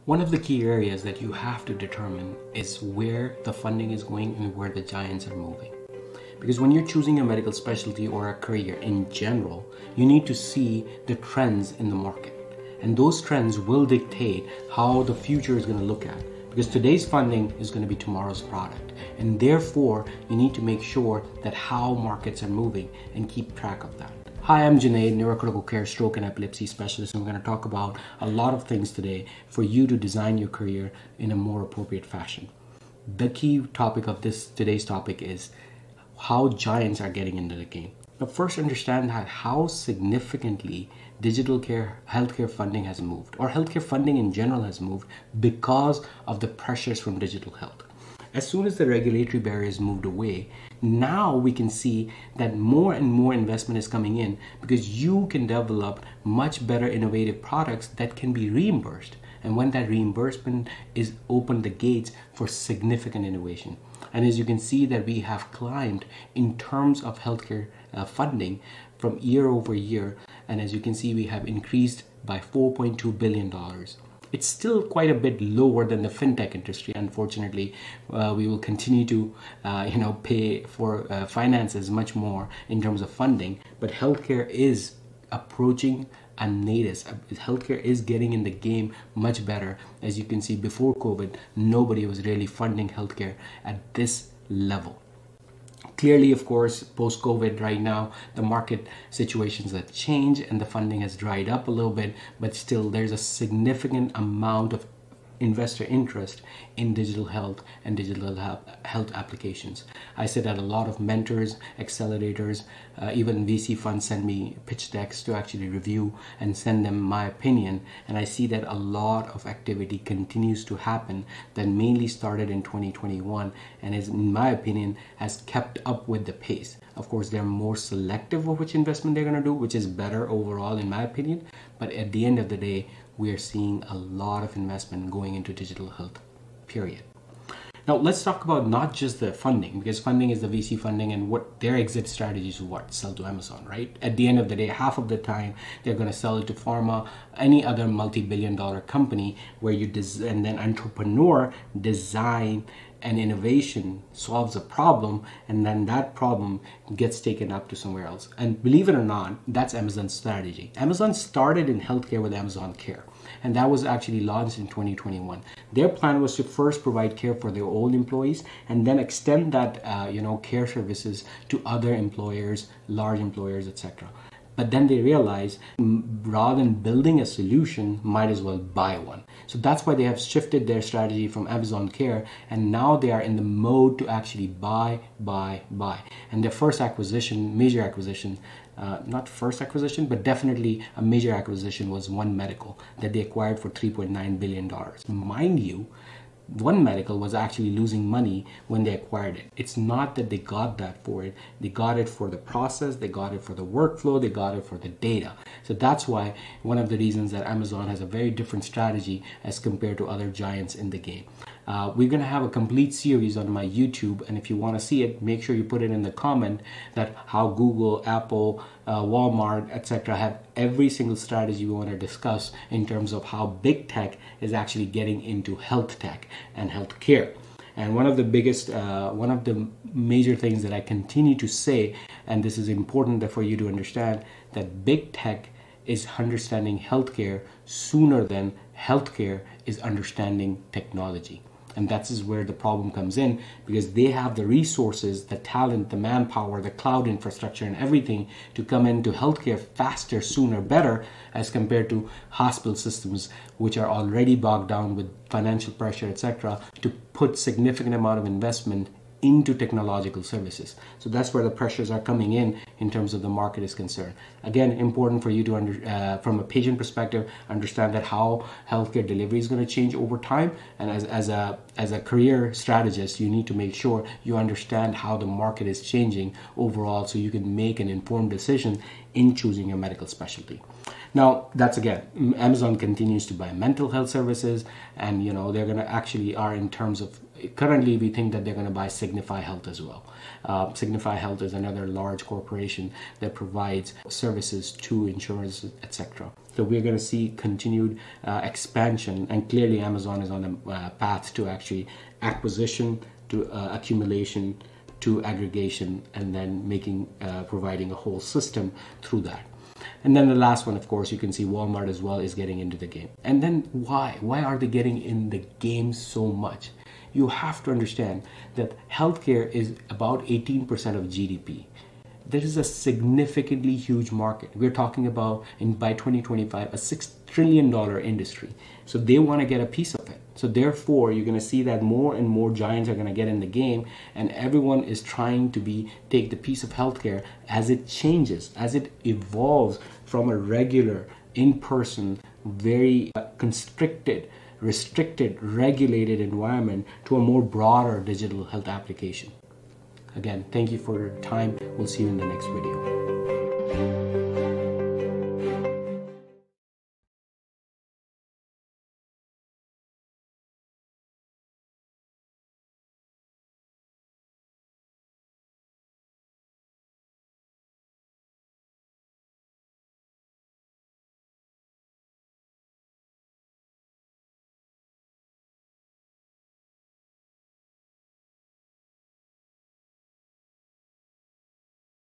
One of the key areas that you have to determine is where the funding is going and where the giants are moving. Because when you're choosing a medical specialty or a career in general, you need to see the trends in the market. And those trends will dictate how the future is going to look at. Because today's funding is going to be tomorrow's product. And therefore, you need to make sure that how markets are moving and keep track of that. Hi, I'm Junaid, neurocritical care, stroke and epilepsy specialist, and we're going to talk about a lot of things today for you to design your career in a more appropriate fashion. The key topic of today's topic is how giants are getting into the game. Now, first understand how significantly digital care, healthcare funding has moved, or healthcare funding in general has moved because of the pressures from digital health. As soon as the regulatory barriers moved away, now we can see that more and more investment is coming in because you can develop much better innovative products that can be reimbursed. And when that reimbursement is open the gates for significant innovation. And as you can see that we have climbed in terms of healthcare funding from year over year. And as you can see, we have increased by $4.2 billion. It's still quite a bit lower than the fintech industry. Unfortunately, we will continue to, pay for finances much more in terms of funding. But healthcare is approaching a native. Healthcare is getting in the game much better. As you can see, before COVID, nobody was really funding healthcare at this level. Clearly, of course, post-COVID right now, the market situations have changed and the funding has dried up a little bit, but still there's a significant amount of investor interest in digital health and digital health applications. I sit at a lot of mentors, accelerators, even VC funds send me pitch decks to actually review and send them my opinion. And I see that a lot of activity continues to happen that mainly started in 2021 and is, in my opinion, has kept up with the pace. Of course, they're more selective of which investment they're going to do, which is better overall, in my opinion. But at the end of the day, we are seeing a lot of investment going into digital health, period. Now, let's talk about not just the funding, because funding is the VC funding and what their exit strategy is sell to Amazon, right? At the end of the day, half of the time, they're going to sell it to pharma, any other multi-billion-dollar company where and then entrepreneur design and innovation solves a problem, and then that problem gets taken up to somewhere else. And believe it or not, that's Amazon's strategy. Amazon started in healthcare with Amazon Care, and that was actually launched in 2021. Their plan was to first provide care for their own employees and then extend that care services to other employers, large employers, etc. But then they realized rather than building a solution, might as well buy one. So that's why they have shifted their strategy from Amazon Care, and now they are in the mode to actually buy. And their first acquisition, major acquisition, not first acquisition, but definitely a major acquisition was One Medical that they acquired for $3.9 billion. Mind you, One Medical was actually losing money when they acquired it. It's not that they got that for it. They got it for the process, they got it for the workflow, they got it for the data. So that's why one of the reasons that Amazon has a very different strategy as compared to other giants in the game. We're going to have a complete series on my YouTube, and if you want to see it, make sure you put it in the comment that how Google, Apple, Walmart, etc. have every single strategy we want to discuss in terms of how big tech is actually getting into health tech and healthcare. And one of the biggest, one of the major things that I continue to say, and this is important for you to understand, that big tech is understanding healthcare sooner than healthcare is understanding technology. And that is where the problem comes in, because they have the resources, the talent, the manpower, the cloud infrastructure and everything to come into healthcare faster, sooner, better as compared to hospital systems, which are already bogged down with financial pressure, etc., to put significant amount of investment into technological services. So that's where the pressures are coming in terms of the market is concerned. Again, important for you to, from a patient perspective, understand that how healthcare delivery is going to change over time. And as a career strategist, you need to make sure you understand how the market is changing overall so you can make an informed decision in choosing your medical specialty. Now, that's again, Amazon continues to buy mental health services, and they're going to actually are in terms of currently we think that they're going to buy Signify Health as well. Signify Health is another large corporation that provides services to insurance, etc. So we're going to see continued expansion, and clearly Amazon is on a path to actually acquisition, to accumulation, to aggregation, and then providing a whole system through that. And then the last one, of course, you can see Walmart as well is getting into the game. And then why? Why are they getting in the game so much? You have to understand that healthcare is about 18% of GDP. There is a significantly huge market. We're talking about, by 2025, a $6 trillion industry. So they want to get a piece of it. So therefore, you're going to see that more and more giants are going to get in the game, and everyone is trying to take the piece of healthcare as it changes, as it evolves from a regular, in-person, very constricted, restricted, regulated environment to a more broader digital health application. Again, thank you for your time. We'll see you in the next video.